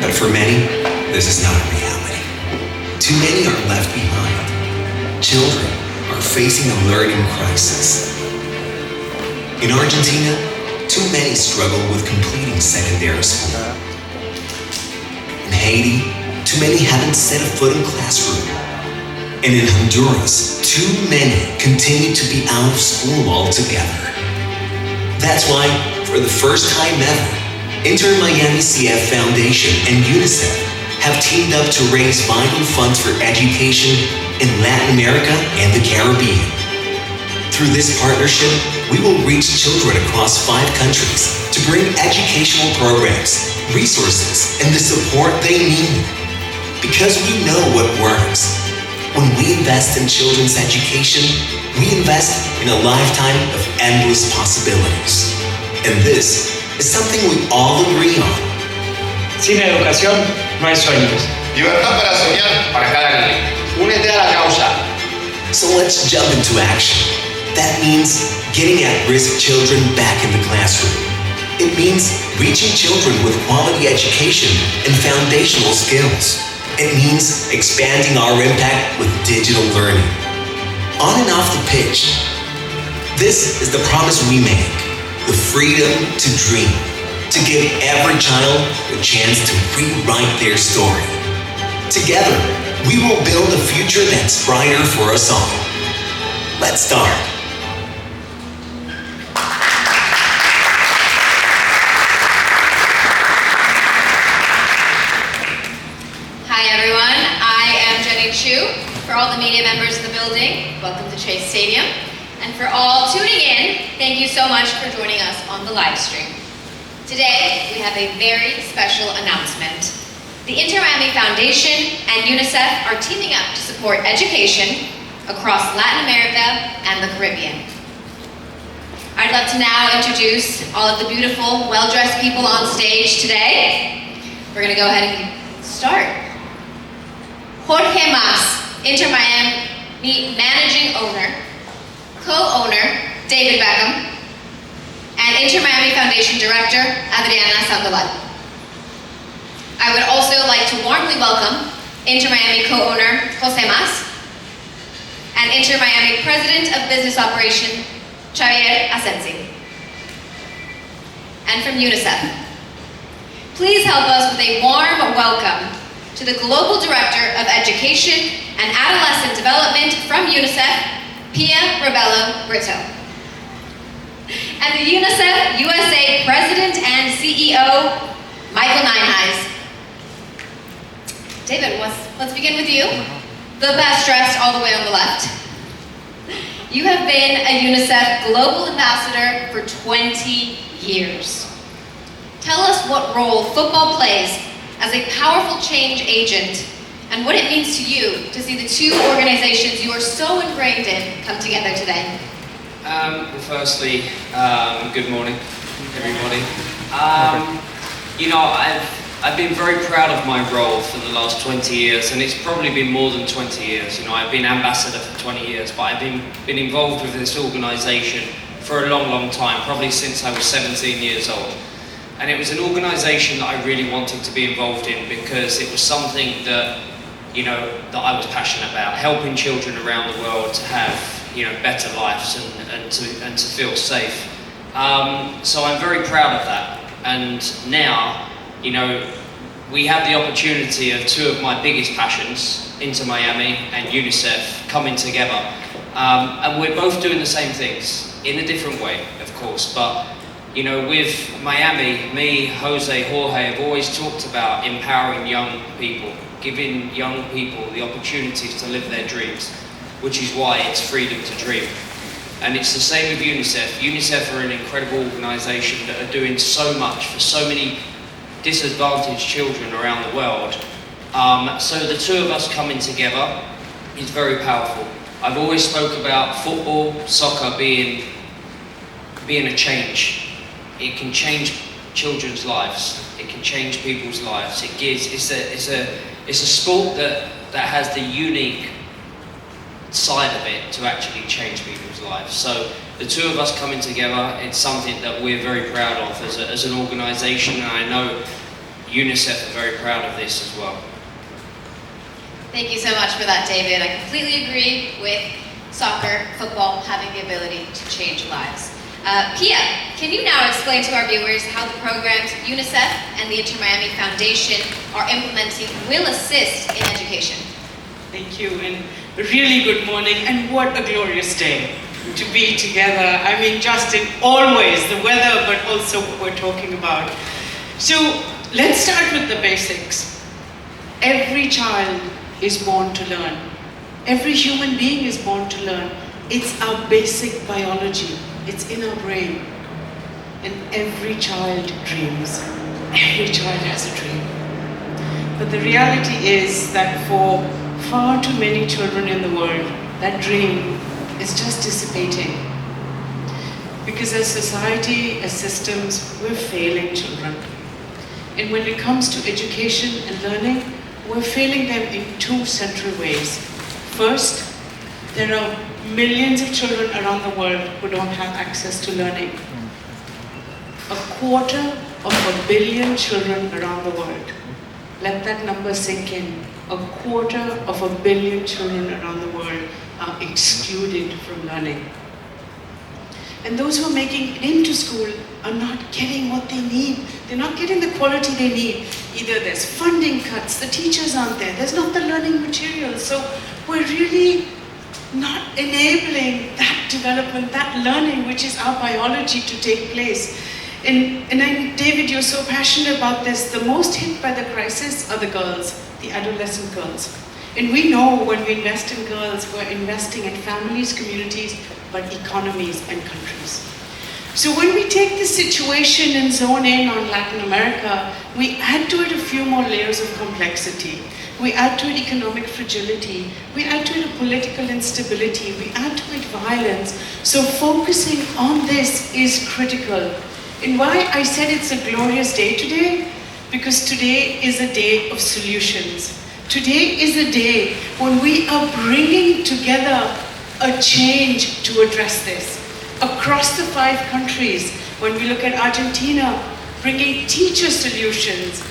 But for many, this is not a reality. Too many are left behind. Children are facing a learning crisis. In Argentina, too many struggle with completing secondary school. In Haiti, too many haven't set a foot in classroom. And in Honduras, too many continue to be out of school altogether. That's why, for the first time ever, Inter-Miami CF Foundation and UNICEF have teamed up to raise vital funds for education in Latin America and the Caribbean. Through this partnership, we will reach children across 5 countries to bring educational programs, resources, and the support they need. Because we know what works. When we invest in children's education, we invest in a lifetime of endless possibilities. And this is something we all agree on. Sin educación no hay sueños. Libertad para soñar para cada niño. Únete a la causa. So let's jump into action. That means getting at-risk children back in the classroom. It means reaching children with quality education and foundational skills. It means expanding our impact with digital learning. On and off the pitch, this is the promise we make. The freedom to dream. To give every child a chance to rewrite their story. Together, we will build a future that's brighter for us all. Let's start. For all the media members in the building, welcome to Chase Stadium. And for all tuning in, thank you so much for joining us on the live stream. Today, we have a very special announcement. The Inter-Miami Foundation and UNICEF are teaming up to support education across Latin America and the Caribbean. I'd love to now introduce all of the beautiful, well-dressed people on stage today. We're gonna go ahead and start. Jorge Mas, Inter-Miami Managing Owner, Co-Owner, David Beckham, and Inter-Miami Foundation Director, Adriana Sandoval. I would also like to warmly welcome Inter-Miami Co-Owner, Jose Mas, and Inter-Miami President of Business Operation, Xavier Asensi. And from UNICEF, please help us with a warm welcome to the Global Director of Education and Adolescent Development from UNICEF, Pia Rebello Brito. And the UNICEF USA President and CEO, Michael Nienhuis. David, let's begin with you. The best dressed all the way on the left. You have been a UNICEF Global Ambassador for 20 years. Tell us what role football plays as a powerful change agent, and what it means to you to see the 2 organizations you are so ingrained in come together today. Well, firstly, good morning, everybody. You know, I've been very proud of my role for the last 20 years, and it's probably been more than 20 years. You know, I've been ambassador for 20 years, but I've been involved with this organization for a long, long time, probably since I was 17 years old. And it was an organisation that I really wanted to be involved in because it was something that, you know, that I was passionate about, helping children around the world to have, you know, better lives and to feel safe. So I'm very proud of that. And now, you know, we have the opportunity of 2 of my biggest passions, Inter-Miami and UNICEF, coming together. And we're both doing the same things in a different way, of course, but you know, with Miami, me, Jose, Jorge have always talked about empowering young people, giving young people the opportunities to live their dreams, which is why it's freedom to dream. And it's the same with UNICEF. UNICEF are an incredible organisation that are doing so much for so many disadvantaged children around the world. So the 2 of us coming together is very powerful. I've always spoke about football, soccer being a change. It can change children's lives. It can change people's lives. It's a sport that has the unique side of it to actually change people's lives. So the 2 of us coming together, it's something that we're very proud of as an organisation, and I know UNICEF are very proud of this as well. Thank you so much for that, David. I completely agree with soccer, football having the ability to change lives. Pia, can you now explain to our viewers how the programs UNICEF and the Inter-Miami Foundation are implementing will assist in education? Thank you, and a really good morning, and what a glorious day to be together. I mean, just in all ways, the weather, but also what we're talking about. So let's start with the basics. Every child is born to learn. Every human being is born to learn. It's our basic biology. It's in our brain. And every child dreams. Every child has a dream. But the reality is that for far too many children in the world, that dream is just dissipating. Because as society, as systems, we're failing children. And when it comes to education and learning, we're failing them in two central ways. First, there are millions of children around the world who don't have access to learning. 250 million children around the world. Let that number sink in. 250 million children around the world are excluded from learning. And those who are making it into school are not getting what they need. They're not getting the quality they need. Either there's funding cuts, the teachers aren't there, there's not the learning materials. So we're really not enabling that development, that learning, which is our biology, to take place. And David, you're so passionate about this. The most hit by the crisis are the girls, the adolescent girls. And we know when we invest in girls, we're investing in families, communities, but economies and countries. So when we take this situation and zone in on Latin America, we add to it a few more layers of complexity. We add to it economic fragility. We add to it a political instability. We add to it violence. So focusing on this is critical. And why I said it's a glorious day today? Because today is a day of solutions. Today is a day when we are bringing together a change to address this. Across the 5 countries, when we look at Argentina, bringing teacher solutions.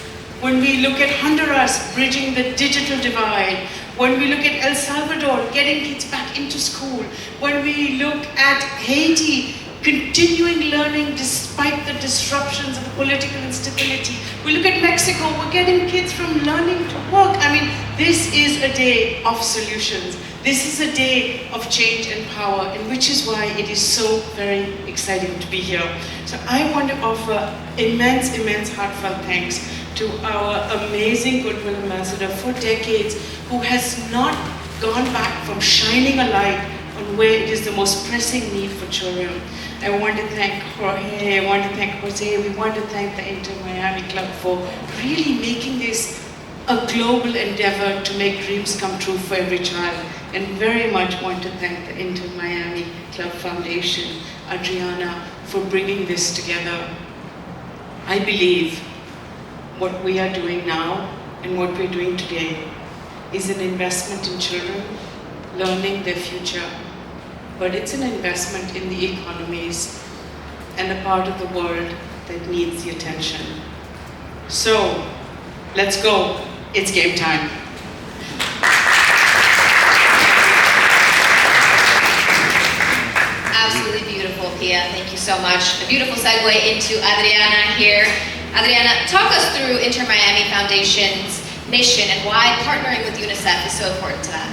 When we look at Honduras, bridging the digital divide. When we look at El Salvador, getting kids back into school. When we look at Haiti, continuing learning despite the disruptions of political instability. We look at Mexico, we're getting kids from learning to work. I mean, this is a day of solutions. This is a day of change and power, and which is why it is so very exciting to be here. So I want to offer immense, immense heartfelt thanks to our amazing Goodwill Ambassador for decades, who has not gone back from shining a light on where it is the most pressing need for children. I want to thank Jorge, I want to thank Jose, we want to thank the Inter-Miami Club for really making this a global endeavor to make dreams come true for every child. And very much want to thank the Inter-Miami Club Foundation, Adriana, for bringing this together. I believe what we are doing now and what we're doing today is an investment in children, learning their future. But it's an investment in the economies and a part of the world that needs the attention. So, let's go. It's game time. Absolutely beautiful, Pia. Thank you so much. A beautiful segue into Adriana here. Adriana, talk us through Inter-Miami Foundation's mission and why partnering with UNICEF is so important to that.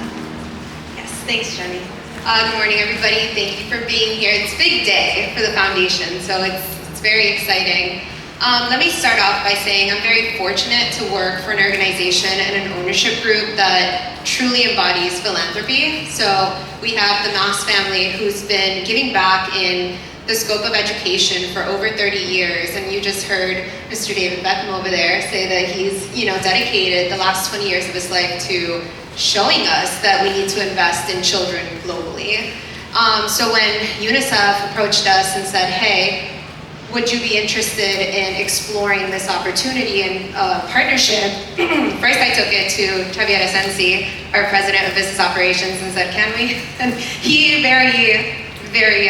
Yes, thanks, Jenny. Good morning, everybody. Thank you for being here. It's a big day for the foundation, so it's very exciting. Let me start off by saying I'm very fortunate to work for an organization and an ownership group that truly embodies philanthropy. So we have the Mass family, who's been giving back in the scope of education for over 30 years, and you just heard Mr. David Beckham over there say that he's, dedicated the last 20 years of his life to showing us that we need to invest in children globally. So when UNICEF approached us and said, hey, would you be interested in exploring this opportunity and partnership? First I took it to Javier Asensi, our president of business operations, and said, can we? And he very, very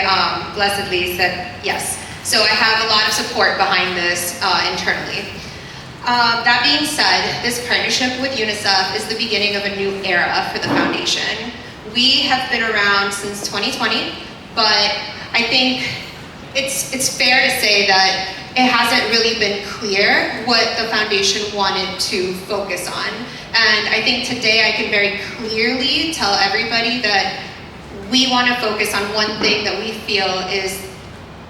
blessedly said yes. So I have a lot of support behind this internally. That being said, this partnership with UNICEF is the beginning of a new era for the foundation. We have been around since 2020, but I think it's fair to say that it hasn't really been clear what the foundation wanted to focus on. And I think today I can very clearly tell everybody that we want to focus on one thing that we feel is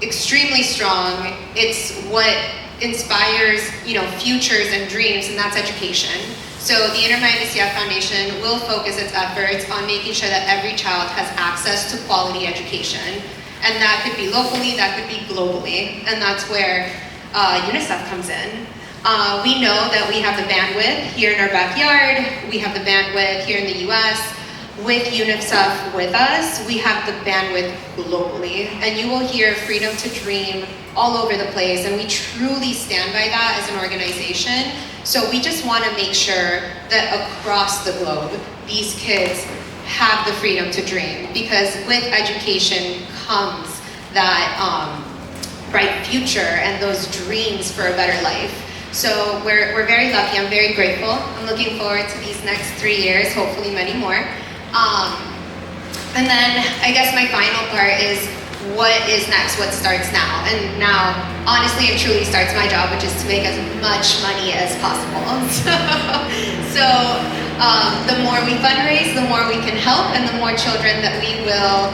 extremely strong. It's what inspires, futures and dreams, and that's education. So the Inter-Miami CF Foundation will focus its efforts on making sure that every child has access to quality education. And that could be locally, that could be globally, and that's where UNICEF comes in. We know that we have the bandwidth here in our backyard, we have the bandwidth here in the US. With UNICEF with us, we have the bandwidth globally, and you will hear freedom to dream all over the place, and we truly stand by that as an organization. So we just want to make sure that across the globe, these kids have the freedom to dream, because with education comes that bright future and those dreams for a better life. So we're very lucky, I'm very grateful. I'm looking forward to these next 3 years, hopefully many more. And then I guess my final part is what is next, what starts now. And now, honestly and truly starts my job, which is to make as much money as possible. So the more we fundraise, the more we can help, and the more children that we will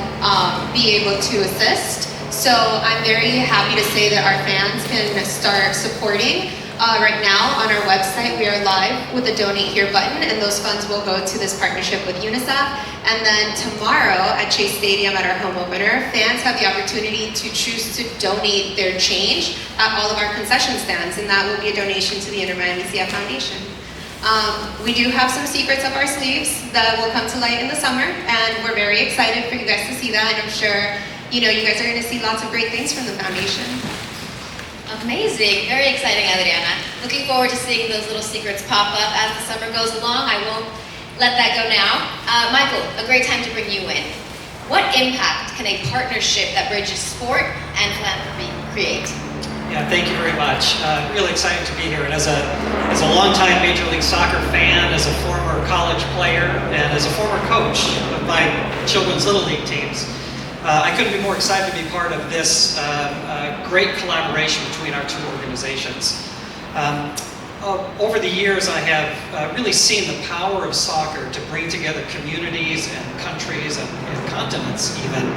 be able to assist. So I'm very happy to say that our fans can start supporting. Right now on our website, we are live with the Donate Here button, and those funds will go to this partnership with UNICEF. And then tomorrow at Chase Stadium at our home opener, fans have the opportunity to choose to donate their change at all of our concession stands, and that will be a donation to the Inter-Miami CF Foundation. We do have some secrets up our sleeves that will come to light in the summer, and we're very excited for you guys to see that, and I'm sure you guys are going to see lots of great things from the foundation. Amazing, very exciting, Adriana. Looking forward to seeing those little secrets pop up as the summer goes along. I won't let that go now. Michael, a great time to bring you in. What impact can a partnership that bridges sport and philanthropy create? Yeah, thank you very much. Really excited to be here. And as a longtime Major League Soccer fan, as a former college player, and as a former coach of my children's Little League teams, I couldn't be more excited to be part of this great collaboration between our two organizations. Over the years, I have really seen the power of soccer to bring together communities and countries and continents even,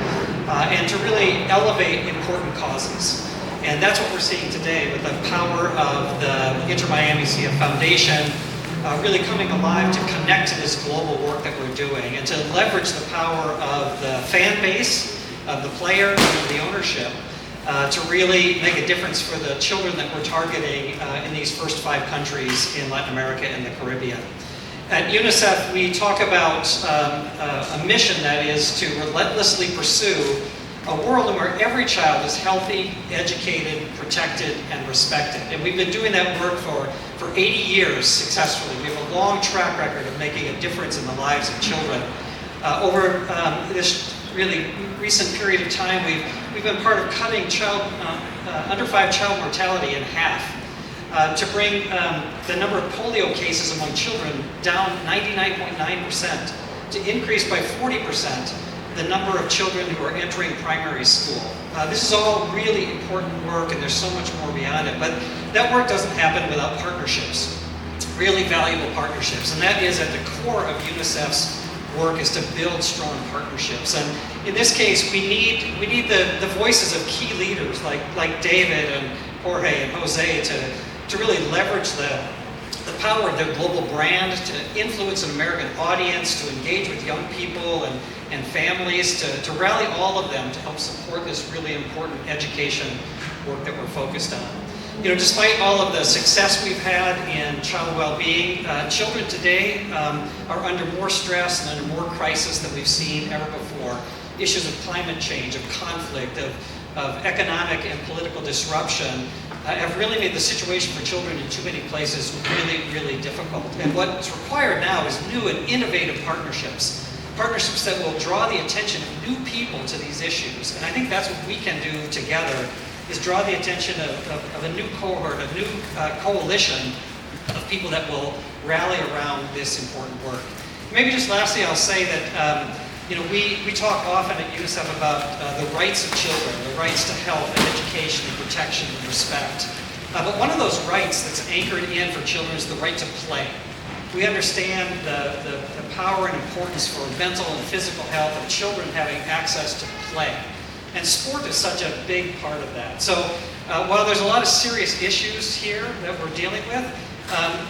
and to really elevate important causes. And that's what we're seeing today with the power of the Inter-Miami CF Foundation really coming alive to connect to this global work that we're doing and to leverage the power of the fan base, of the player, and of the ownership to really make a difference for the children that we're targeting in these first 5 countries in Latin America and the Caribbean. At UNICEF, we talk about a mission that is to relentlessly pursue a world where every child is healthy, educated, protected, and respected. And we've been doing that work for 80 years successfully. We have a long track record of making a difference in the lives of children. Over this really recent period of time, we've been part of cutting under 5 child mortality in half, to bring the number of polio cases among children down 99.9%, to increase by 40% the number of children who are entering primary school. This is all really important work, and there's so much more beyond it, but that work doesn't happen without partnerships, really valuable partnerships, and that is at the core of UNICEF's work, is to build strong partnerships. And in this case, we need the voices of key leaders like David and Jorge and Jose to really leverage the power of their global brand to influence an American audience, to engage with young people and families, to rally all of them to help support this really important education work that we're focused on. Despite all of the success we've had in child well-being, children today are under more stress and under more crisis than we've seen ever before. Issues of climate change, of conflict, of economic and political disruption have really made the situation for children in too many places really, really difficult. And what's required now is new and innovative partnerships that will draw the attention of new people to these issues. And I think that's what we can do together, is draw the attention of a new cohort, a new coalition of people that will rally around this important work. Maybe just lastly, I'll say that we talk often at UNICEF about the rights of children, the rights to health and education and protection and respect. But one of those rights that's anchored in for children is the right to play. We understand the power and importance for mental and physical health of children having access to play. And sport is such a big part of that. So while there's a lot of serious issues here that we're dealing with,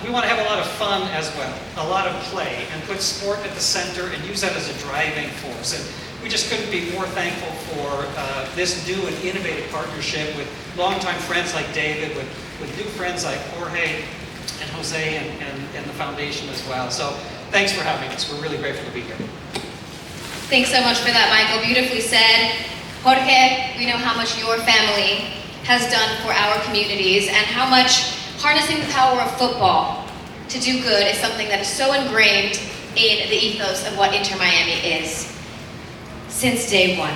we want to have a lot of fun as well, a lot of play, and put sport at the center and use that as a driving force. And we just couldn't be more thankful for this new and innovative partnership with longtime friends like David, with new friends like Jorge and Jose and the foundation as well. So thanks for having us. We're really grateful to be here. Thanks so much for that, Michael. Beautifully said. Jorge, we know how much your family has done for our communities and how much harnessing the power of football to do good is something that is so ingrained in the ethos of what Inter Miami is. Since day one,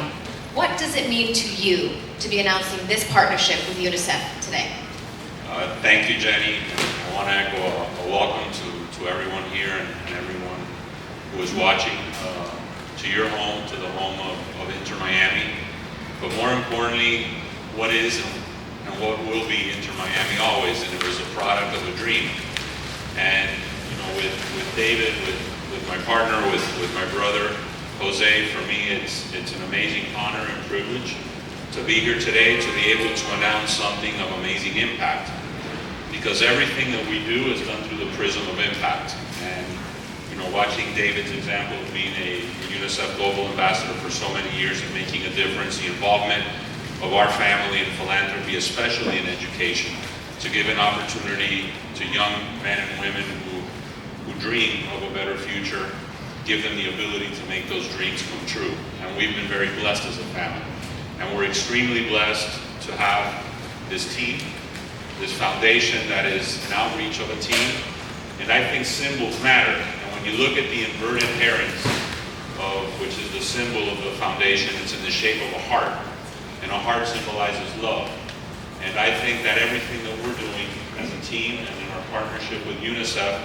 what does it mean to you to be announcing this partnership with UNICEF today? Thank you, Jenny. I want to echo a welcome to everyone here and everyone who is watching, to your home, to the home of Inter Miami. But more importantly, what is and what will be Inter Miami always, and it was a product of a dream. And with David, with my partner, with my brother Jose, for me it's an amazing honor and privilege to be here today to be able to announce something of amazing impact. Because everything that we do is done through the prism of impact. And watching David's example of being a UNICEF Global Ambassador for so many years and making a difference, the involvement of our family in philanthropy, especially in education, to give an opportunity to young men and women who dream of a better future, give them the ability to make those dreams come true. And we've been very blessed as a family. And we're extremely blessed to have this team, this foundation that is an outreach of a team. And I think symbols matter. And when you look at the inverted herons, which is the symbol of the foundation, it's in the shape of a heart. And a heart symbolizes love. And I think that everything that we're doing as a team and in our partnership with UNICEF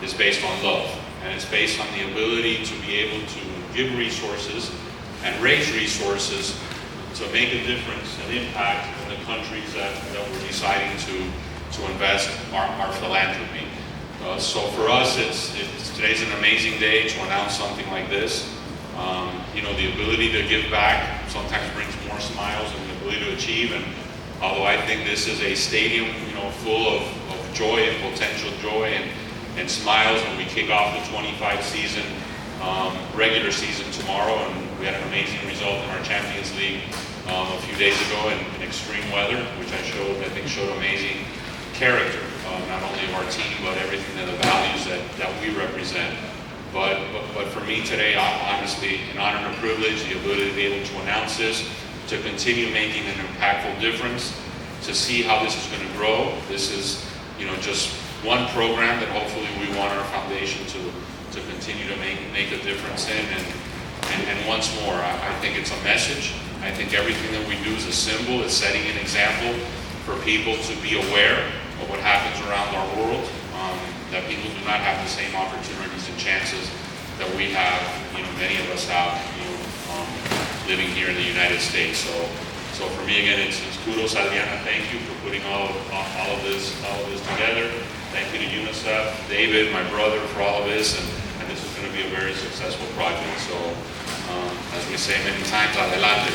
is based on love. And it's based on the ability to be able to give resources and raise resources to make a difference and impact in the countries that we're deciding to invest our philanthropy. So for us, today's an amazing day to announce something like this. The ability to give back sometimes brings more smiles than the ability to achieve. And although I think this is a stadium, full of joy and potential joy and smiles when we kick off the 25 season, regular season tomorrow, and we had an amazing result in our Champions League a few days ago in extreme weather, which I think showed amazing character, not only of our team, but everything that the values that we represent. But for me today, honestly, an honor and a privilege, the ability to be able to announce this, to continue making an impactful difference, to see how this is going to grow. This is, just one program that hopefully we want our foundation to continue to make a difference in. And once more, I think it's a message. I think everything that we do is a symbol. It's setting an example for people to be aware of what happens around our world, that people do not have the same opportunities and chances that we have, many of us have, living here in the United States. So for me, again, it's kudos, Adriana. Thank you for putting all of this together. Thank you to UNICEF, David, my brother, for all of this, and this is going to be a very successful project. So, as we say many times, adelante.